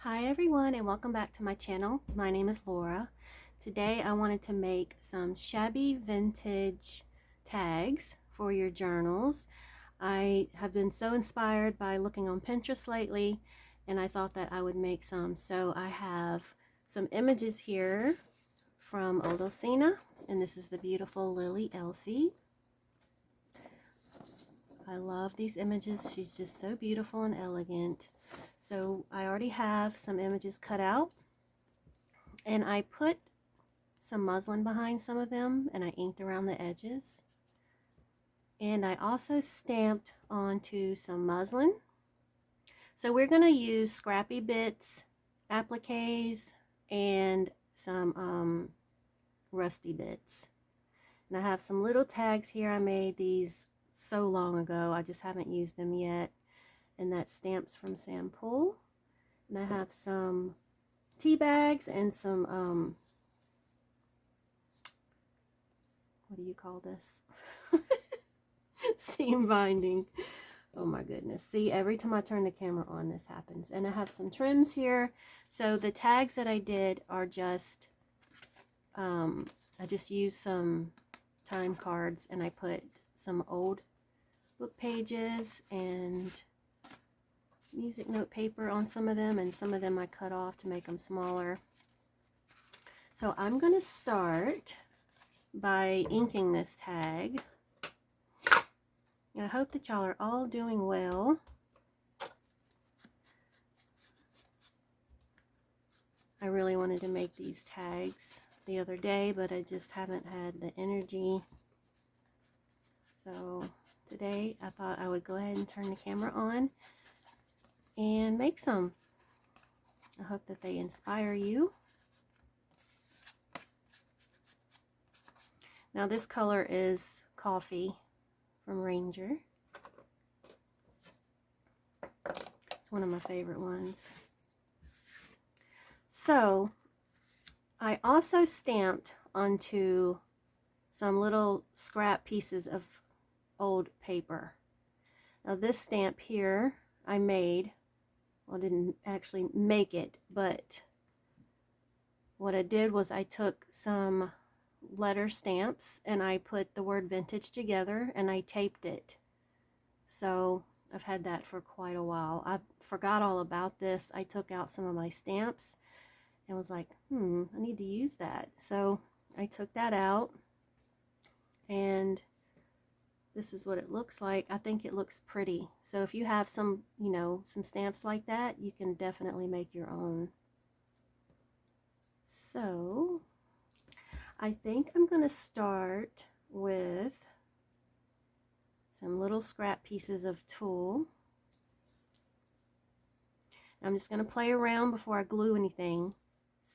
Hi everyone and welcome back to my channel. My name is Laura. Today I wanted to make some shabby vintage tags for your journals. I have been so inspired by looking on Pinterest lately and I thought that I would make some. So I have some images here from Odulcina, and this is the beautiful Lily Elsie. I love these images. She's just so beautiful and elegant. So I already have some images cut out, and I put some muslin behind some of them, and I inked around the edges. And I also stamped onto some muslin. So we're going to use Scrappy Bits appliques and some rusty bits. And I have some little tags here. I made these so long ago. I just haven't used them yet. And that's stamps from Sampool. And I have some tea bags and some what do you call this? Seam binding. Oh my goodness. See, every time I turn the camera on, this happens. And I have some trims here. So the tags that I did are just, I just used some time cards and I put some old book pages and music note paper on some of them, and some of them I cut off to make them smaller. So I'm going to start by inking this tag. I hope that y'all are all doing well. I really wanted to make these tags the other day, but I just haven't had the energy. So today I thought I would go ahead and turn the camera on and make some. I hope that they inspire you. Now this color is Coffee from Ranger. It's one of my favorite ones. So I also stamped onto some little scrap pieces of old paper. Now this stamp here I made, well, I didn't actually make it, but what I did was I took some letter stamps and I put the word vintage together and I taped it. So I've had that for quite a while. I forgot all about this. I took out some of my stamps and was like, I need to use that. So I took that out, and this is what it looks like. I think it looks pretty. So if you have some, some stamps like that, you can definitely make your own. So I think I'm going to start with some little scrap pieces of tulle. I'm just going to play around before I glue anything.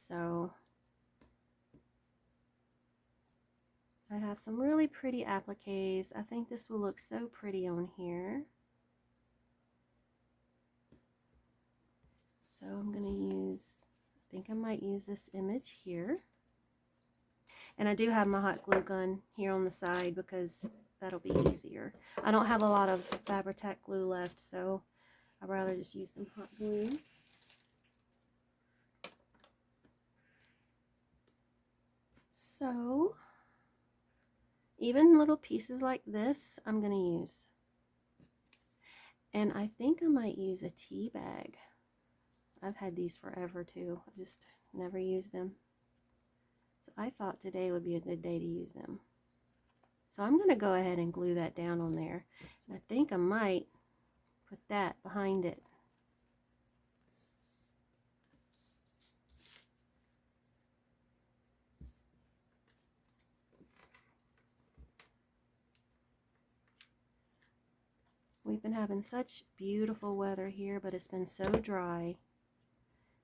So I have some really pretty appliques. I think this will look so pretty on here. So I'm going to use, I think I might use this image here. And I do have my hot glue gun here on the side because that'll be easier. I don't have a lot of Fabri-Tac glue left, so I'd rather just use some hot glue. So even little pieces like this I'm going to use. And I think I might use a tea bag. I've had these forever too. I just never used them. So I thought today would be a good day to use them. So I'm going to go ahead and glue that down on there. And I think I might put that behind it. We've been having such beautiful weather here, but it's been so dry.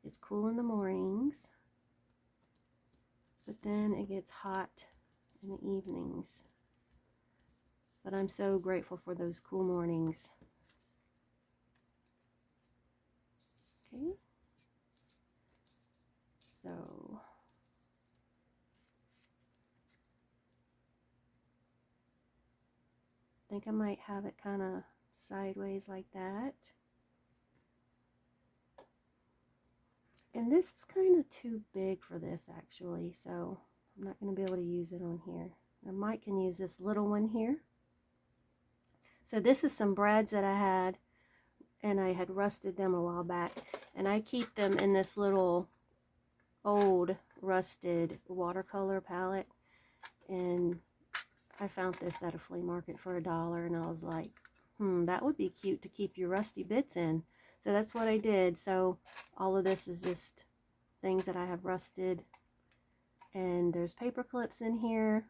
It's cool in the mornings, but then it gets hot in the evenings. But I'm so grateful for those cool mornings. Okay. So I think I might have it kind of sideways like that. And this is kind of too big for this actually, so I'm not going to be able to use it on here. I might can use this little one here. So this is some brads that I had, and I had rusted them a while back, and I keep them in this little old rusted watercolor palette, and I found this at a flea market for $1, and I was like, that would be cute to keep your rusty bits in. So that's what I did. So all of this is just things that I have rusted, and there's paper clips in here,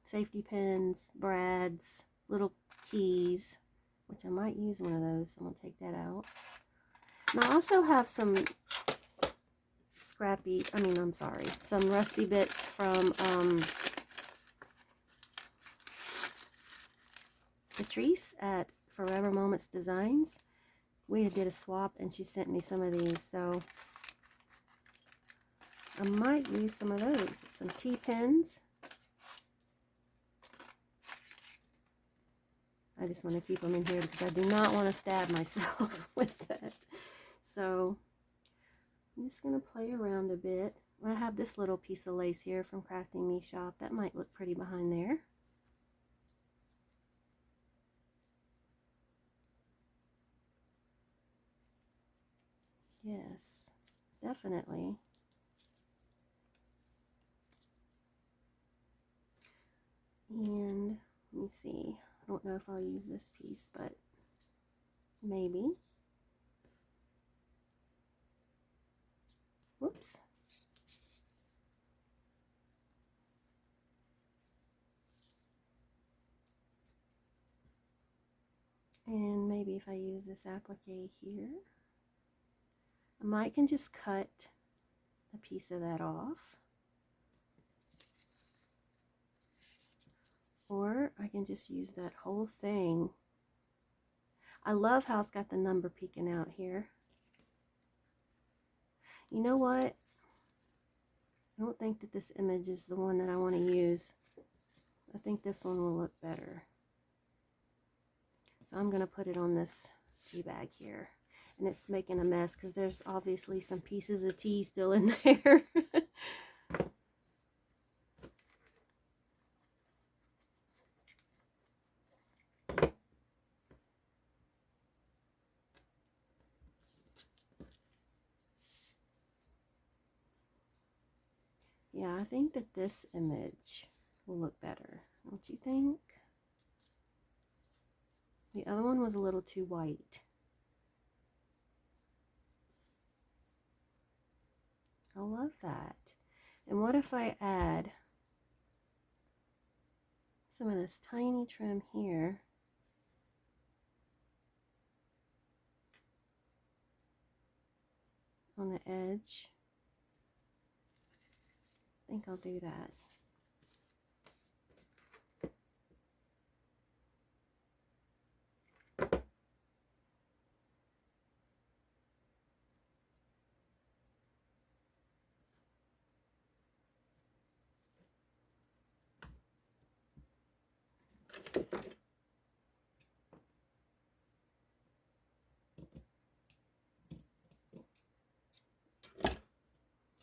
safety pins, brads, little keys, which I might use one of those. I'm gonna take that out. And I also have some some rusty bits from Patrice at Forever Moments Designs. We did a swap and she sent me some of these, so I might use some of those. Some T-pins. I just want to keep them in here because I do not want to stab myself with that. So I'm just going to play around a bit. I have this little piece of lace here from Crafting Me Shop. That might look pretty behind there. Yes, definitely. And let me see. I don't know if I'll use this piece, but maybe. Whoops. And maybe if I use this applique here, I might can just cut a piece of that off. Or I can just use that whole thing. I love how it's got the number peeking out here. You know what? I don't think that this image is the one that I want to use. I think this one will look better. So I'm going to put it on this tea bag here. And it's making a mess because there's obviously some pieces of tea still in there. Yeah, I think that this image will look better. Don't you think? The other one was a little too white. I love that. And what if I add some of this tiny trim here? On the edge. I think I'll do that.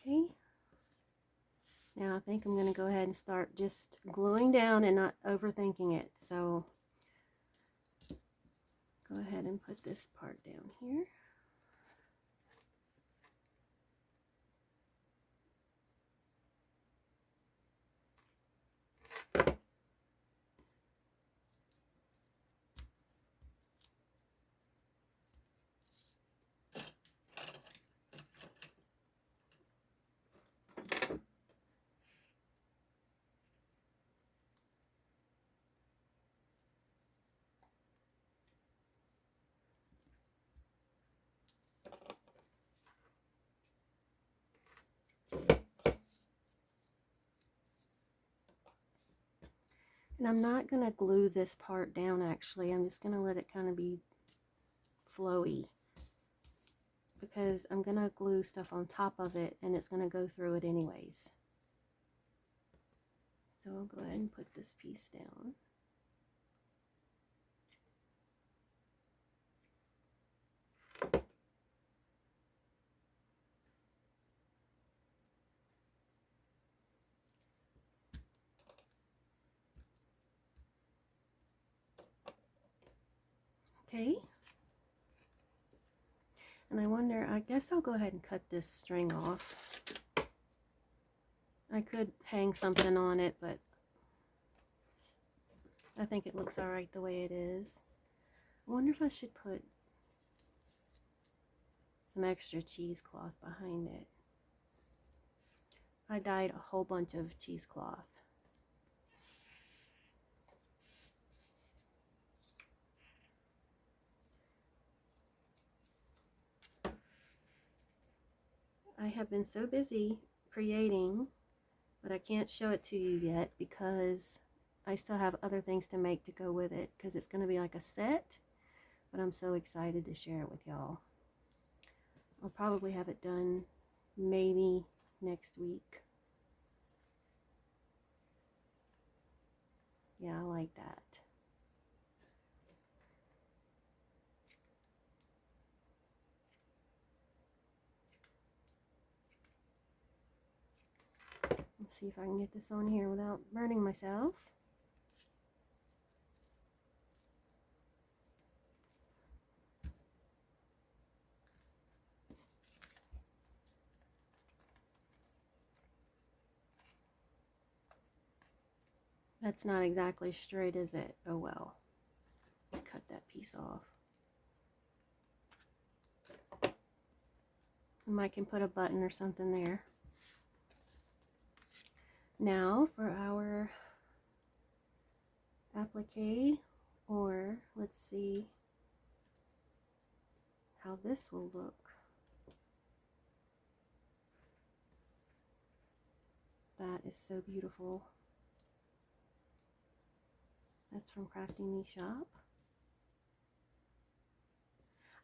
Okay. Now I think I'm going to go ahead and start just gluing down and not overthinking it. So go ahead and put this part down here. And I'm not going to glue this part down actually. I'm just going to let it kind of be flowy, because I'm going to glue stuff on top of it and it's going to go through it anyways. So I'll go ahead and put this piece down. Okay. And I wonder, I guess I'll go ahead and cut this string off. I could hang something on it, but I think it looks alright the way it is. I wonder if I should put some extra cheesecloth behind it. I dyed a whole bunch of cheesecloth. I have been so busy creating, but I can't show it to you yet because I still have other things to make to go with it, because it's going to be like a set, but I'm so excited to share it with y'all. I'll probably have it done maybe next week. Yeah, I like that. Let's see if I can get this on here without burning myself. That's not exactly straight, is it? Oh well. Cut that piece off. I might can put a button or something there. Now for our applique, or let's see how this will look. That is so beautiful. That's from Crafty Me Shop.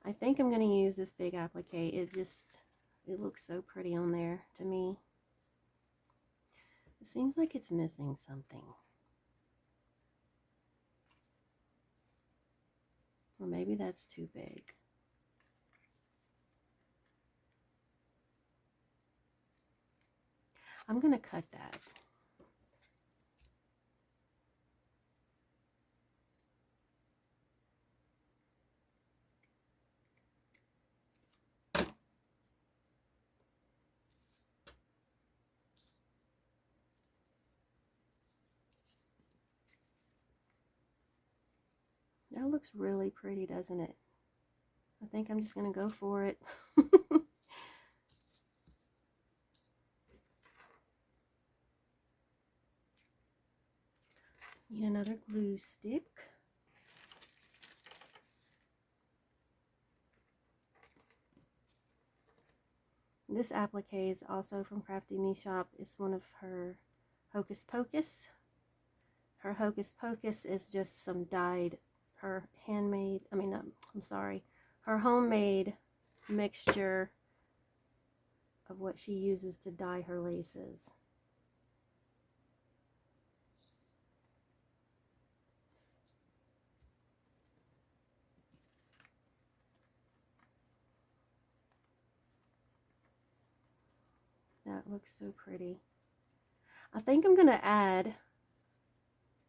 I think I'm going to use this big applique. It looks so pretty on there to me. It seems like it's missing something. Or maybe that's too big. I'm going to cut that. That looks really pretty, doesn't it? I think I'm just going to go for it. Need another glue stick. This applique is also from Crafty Me Shop. It's one of her Hocus Pocus. Her Hocus Pocus is just some dyed, her handmade, her homemade mixture of what she uses to dye her laces. That looks so pretty. I think I'm going to add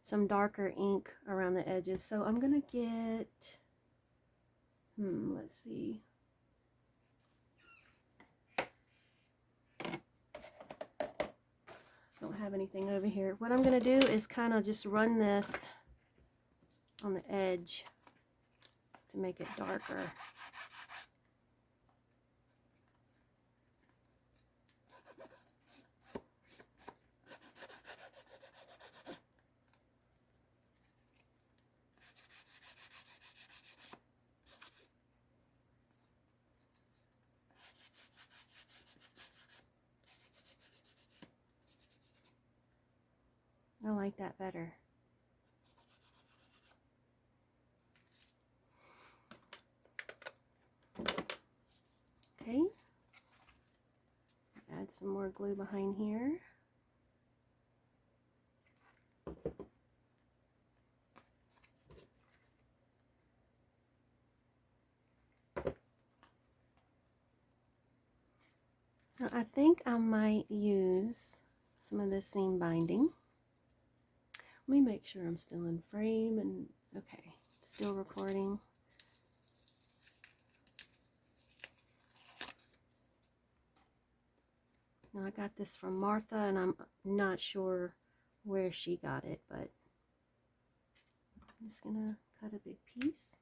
some darker ink around the edges. So I'm going to get, let's see. Don't have anything over here. What I'm going to do is kind of just run this on the edge to make it darker. I like that better. Okay. Add some more glue behind here. Now I think I might use some of this seam binding. Let me make sure I'm still in frame and okay, still recording. Now I got this from Martha, and I'm not sure where she got it, but I'm just gonna cut a big piece.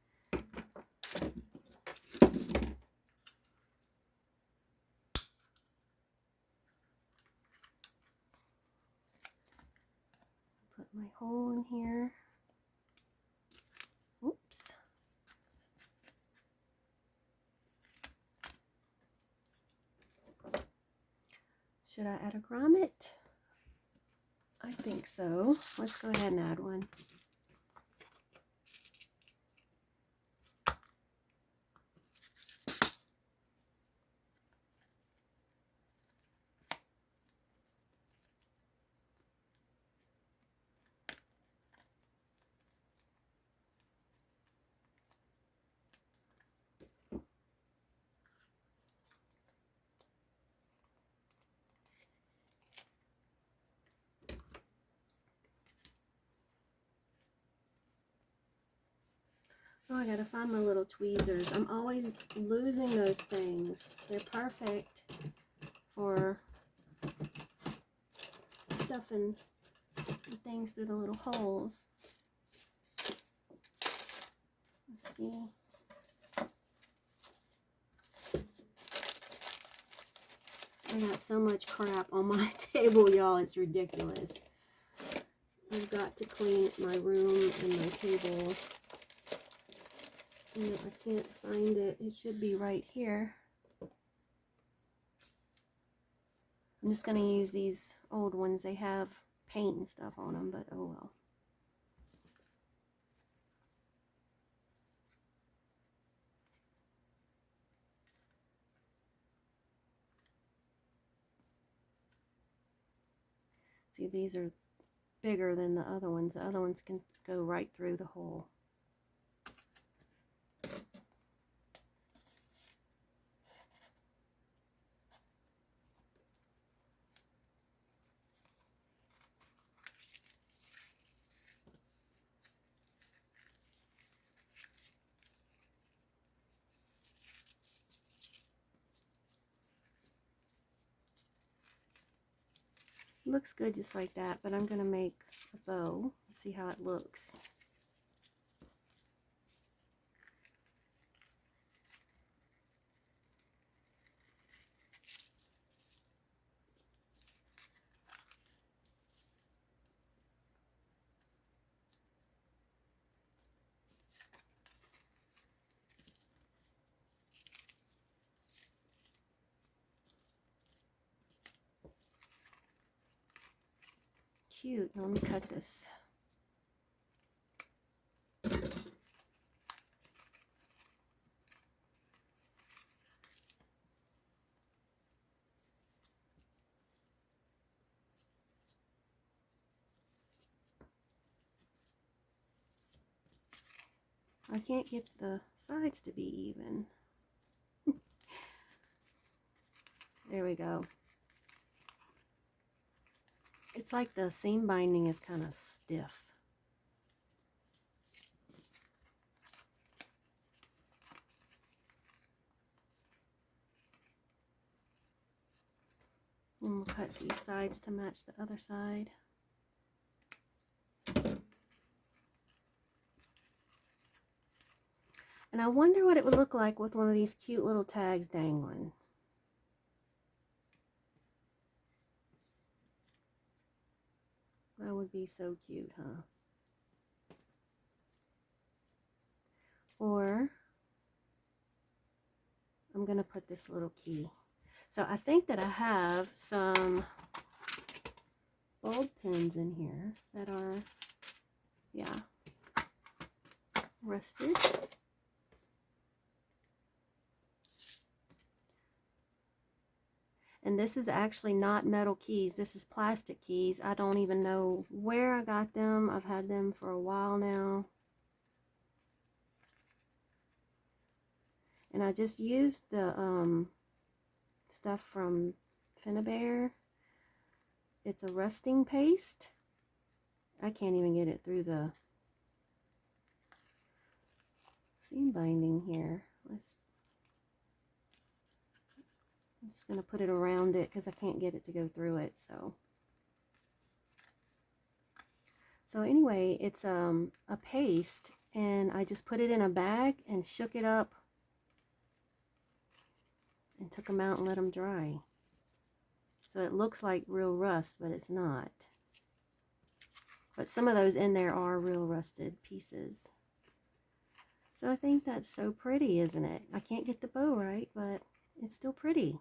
Put my hole in here. Oops. Should I add a grommet? I think so. Let's go ahead and add one. Oh, I gotta find my little tweezers. I'm always losing those things. They're perfect for stuffing the things through the little holes. Let's see. I got so much crap on my table, y'all. It's ridiculous. I've got to clean my room and my table. No, I can't find it. It should be right here. I'm just going to use these old ones. They have paint and stuff on them, but oh well. See, these are bigger than the other ones. The other ones can go right through the hole. Looks good just like that, but I'm going to make a bow. See how it looks. Cute. Now let me cut this. I can't get the sides to be even. There we go. It's like the seam binding is kind of stiff. And we'll cut these sides to match the other side. And I wonder what it would look like with one of these cute little tags dangling. That would be so cute, huh? Or I'm going to put this little key. So I think that I have some bulb pins in here that are, yeah, rusted. And this is actually not metal keys. This is plastic keys. I don't even know where I got them. I've had them for a while now. And I just used the stuff from 𝓤𝓸𝓵𝓵. It's a rusting paste. I can't even get it through the seam binding here. Let's just going to put it around it because I can't get it to go through it. So anyway, it's a paste, and I just put it in a bag and shook it up and took them out and let them dry. So it looks like real rust, but it's not. But some of those in there are real rusted pieces. So I think that's so pretty, isn't it? I can't get the bow right, but it's still pretty.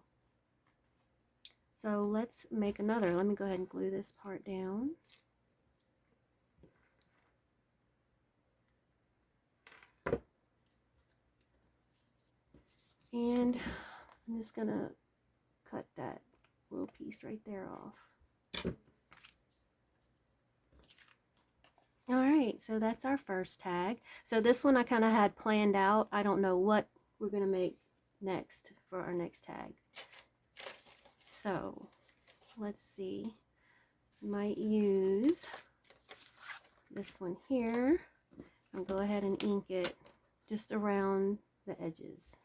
So let's make another. Let me go ahead and glue this part down. And I'm just going to cut that little piece right there off. Alright, so that's our first tag. So this one I kind of had planned out. I don't know what we're going to make next for our next tag. So let's see. Might use this one here. I'll go ahead and ink it just around the edges.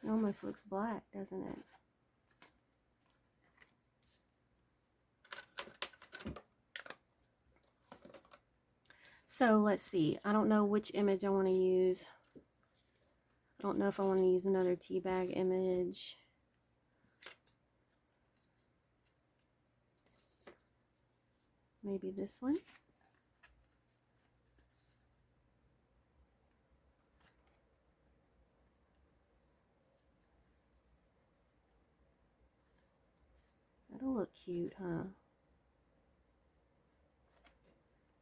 It almost looks black, doesn't it? So let's see. I don't know which image I want to use. I don't know if I want to use another tea bag image. Maybe this one. That'll look cute, huh?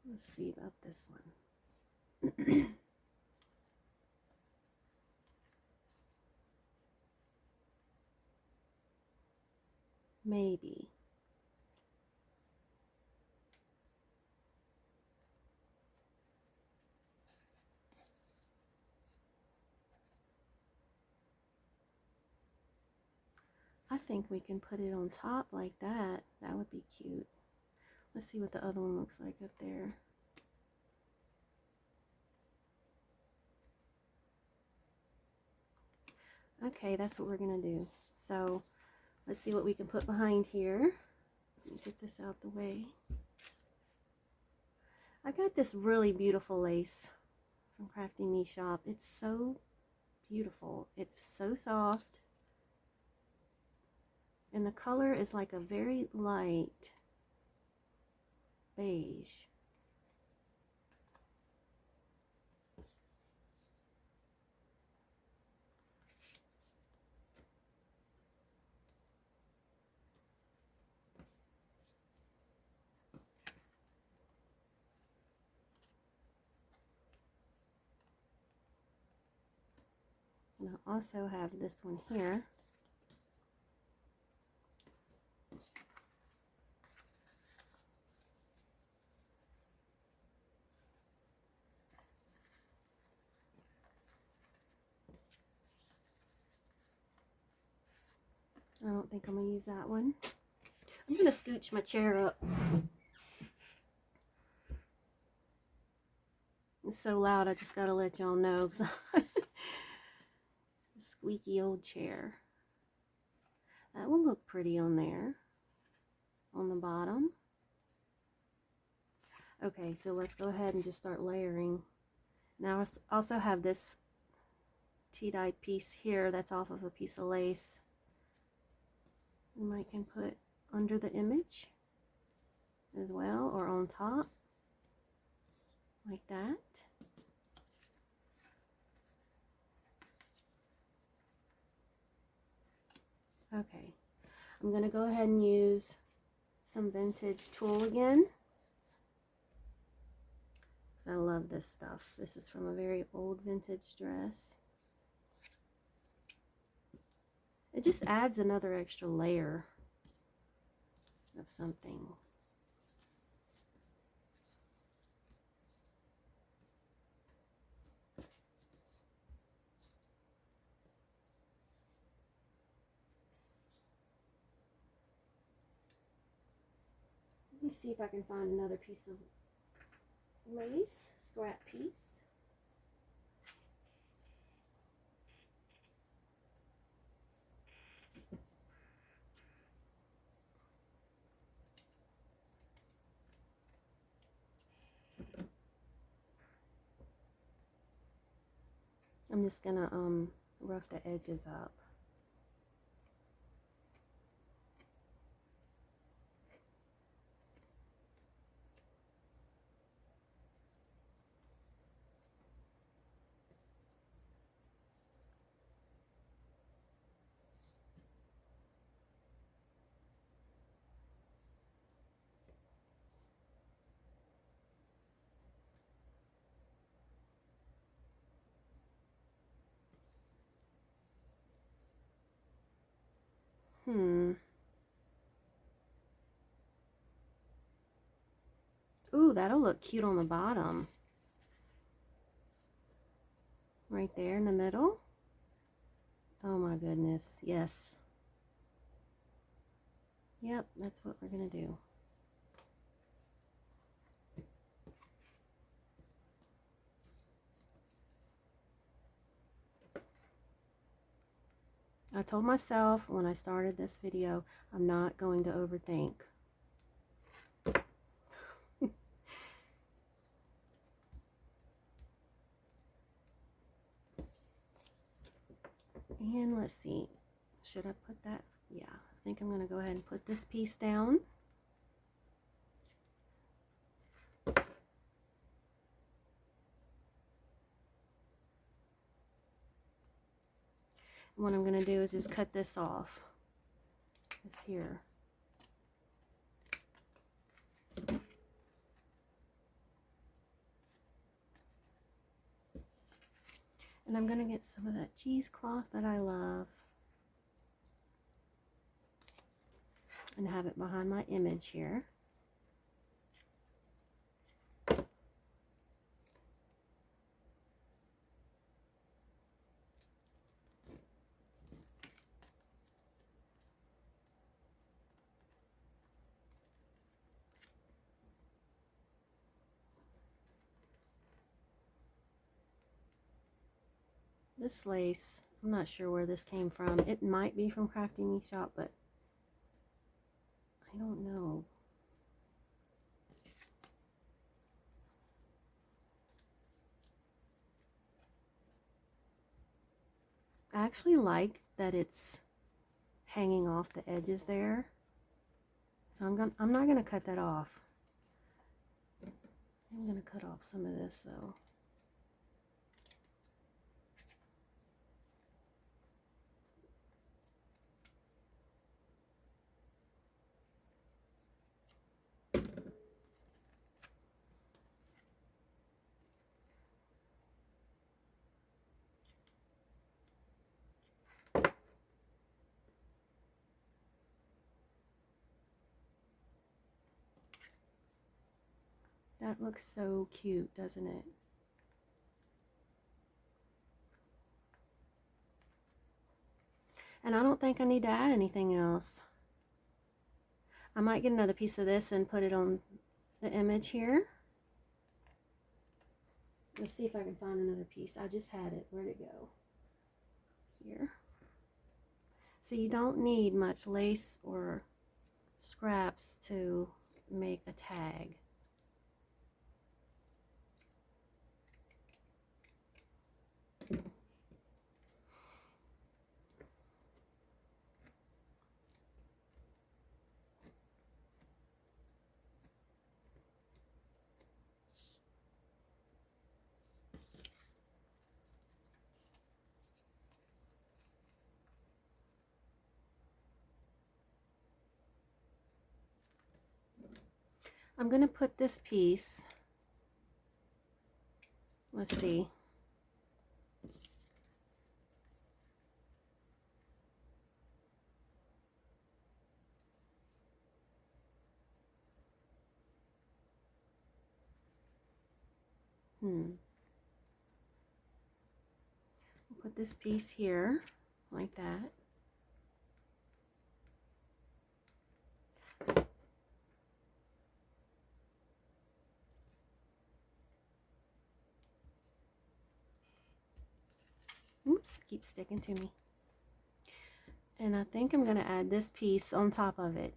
Let's see about this one. Maybe. I think we can put it on top like that. That would be cute. Let's see what the other one looks like up there. Okay, that's what we're gonna do. So let's see what we can put behind here. Let me get this out the way. I got this really beautiful lace from Crafty Me Shop. It's so beautiful. It's so soft. And the color is like a very light beige. And I also have this one here. I don't think I'm going to use that one. I'm going to scooch my chair up. It's so loud, I just got to let y'all know, because squeaky old chair. That will look pretty on there, on the bottom. Okay, so let's go ahead and just start layering. Now I also have this tea-dyed piece here that's off of a piece of lace. And I can put under the image as well, or on top, like that. Okay, I'm going to go ahead and use some vintage tulle again, because I love this stuff. This is from a very old vintage dress. It just adds another extra layer of something. Let me see if I can find another piece of lace, scrap piece. I'm just gonna rough the edges up. Ooh, that'll look cute on the bottom. Right there in the middle. Oh my goodness, yes. Yep, that's what we're gonna do. I told myself when I started this video, I'm not going to overthink. And let's see, should I put that? Yeah, I think I'm going to go ahead and put this piece down. And what I'm going to do is just cut this off. This here. And I'm going to get some of that cheesecloth that I love and have it behind my image here. This lace, I'm not sure where this came from. It might be from Crafty Me Shop, but I don't know. I actually like that it's hanging off the edges there. So I'm not gonna cut that off. I'm gonna cut off some of this though. That looks so cute, doesn't it? And I don't think I need to add anything else. I might get another piece of this and put it on the image here. Let's see if I can find another piece. I just had it. Where'd it go? Here. So you don't need much lace or scraps to make a tag. I'm going to put this piece, let's see, put this piece here like that. keeps sticking to me. And I think I'm going to add this piece on top of it.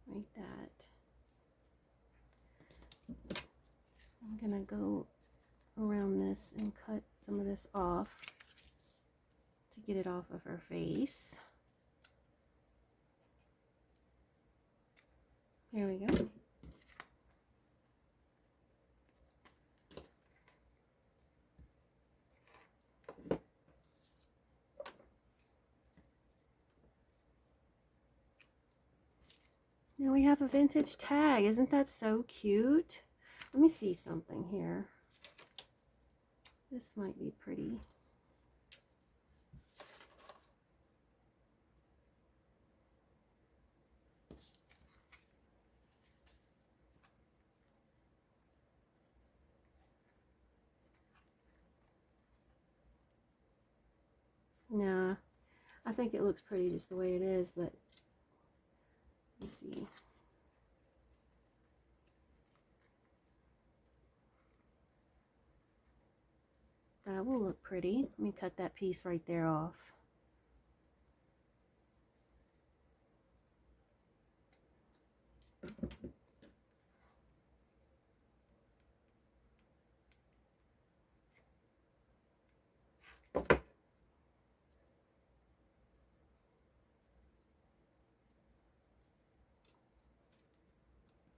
Like that. I'm going to go around this and cut some of this off to get it off of her face. There we go. Now we have a vintage tag. Isn't that so cute? Let me see something here. This might be pretty. Nah, I think it looks pretty just the way it is, but let's see. That will look pretty. Let me cut that piece right there off.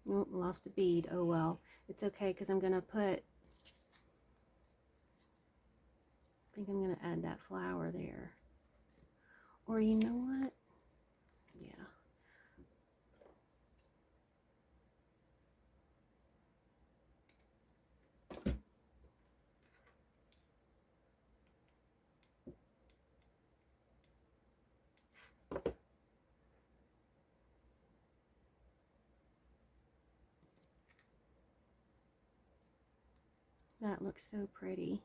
Nope, lost a bead. Oh well. It's okay because I'm going to put, I think I'm going to add that flower there. Or you know what? Yeah. That looks so pretty.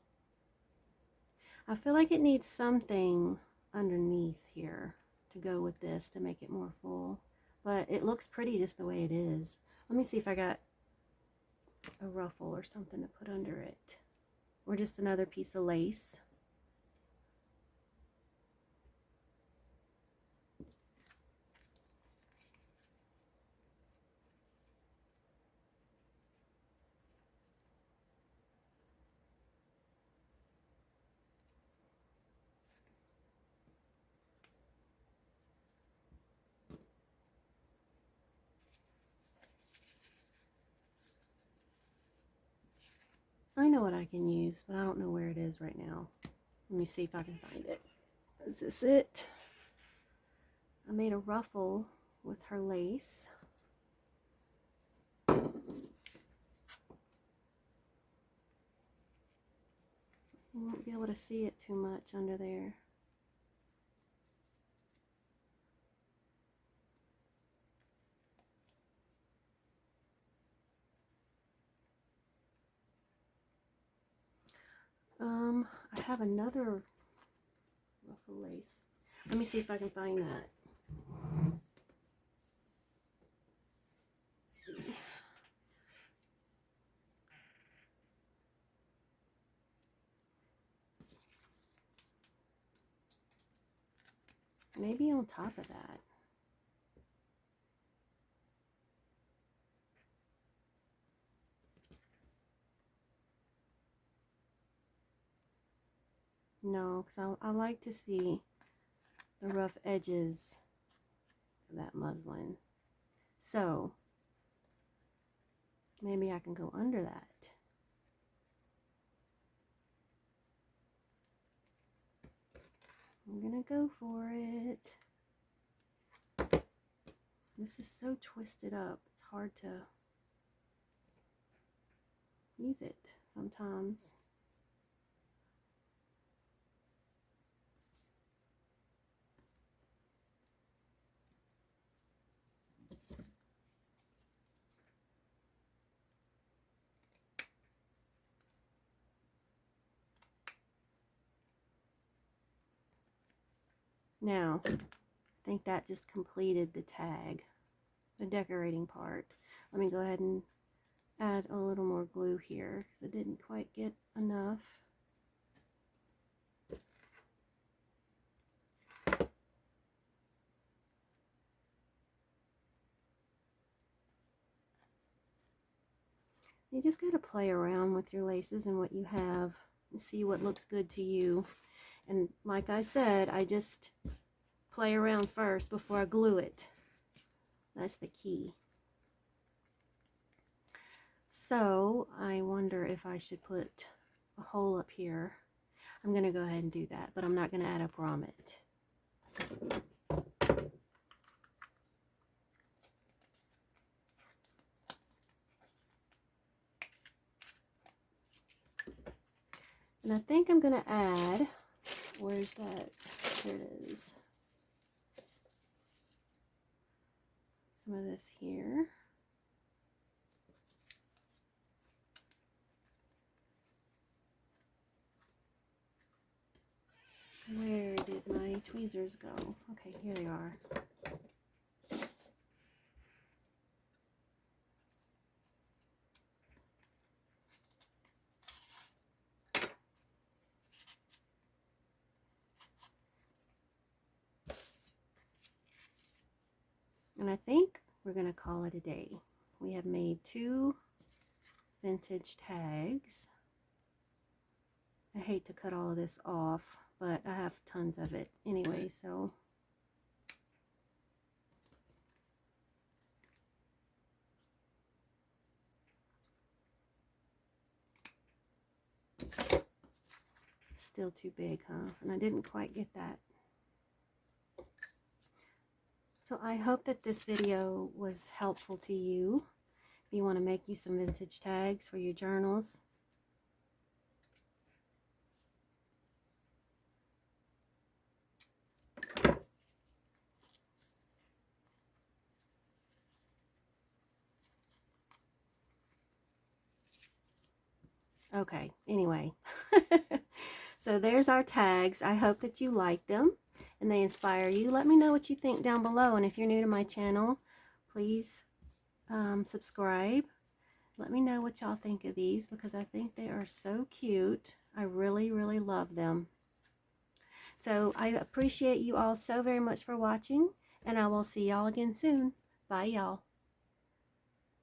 I feel like it needs something underneath here to go with this to make it more full. But it looks pretty just the way it is. Let me see if I got a ruffle or something to put under it. Or just another piece of lace. I know what I can use, but I don't know where it is right now. Let me see if I can find it. Is this it? I made a ruffle with her lace. You won't be able to see it too much under there. I have another ruffle lace. Let me see if I can find that. Let's see. Maybe on top of that. No, because I like to see the rough edges of that muslin. So, maybe I can go under that. I'm gonna go for it. This is so twisted up, it's hard to use it sometimes. Now, I think that just completed the tag, the decorating part. Let me go ahead and add a little more glue here because I didn't quite get enough. You just got to play around with your laces and what you have and see what looks good to you. And like I said, I just play around first before I glue it. That's the key. So I wonder if I should put a hole up here. I'm going to go ahead and do that, but I'm not going to add a grommet. And I think I'm going to add, where's that? There it is. Some of this here. Where did my tweezers go? Okay, here they are. And I think we're going to call it a day. We have made 2 vintage tags. I hate to cut all of this off, but I have tons of it anyway, so still too big, huh? And I didn't quite get that. So I hope that this video was helpful to you. If you want to make you some vintage tags for your journals. Okay, anyway. So there's our tags. I hope that you like them and they inspire you. Let me know what you think down below. And if you're new to my channel, please subscribe. Let me know what y'all think of these because I think they are so cute. I really, really love them. So I appreciate you all so very much for watching, and I will see y'all again soon. Bye, y'all.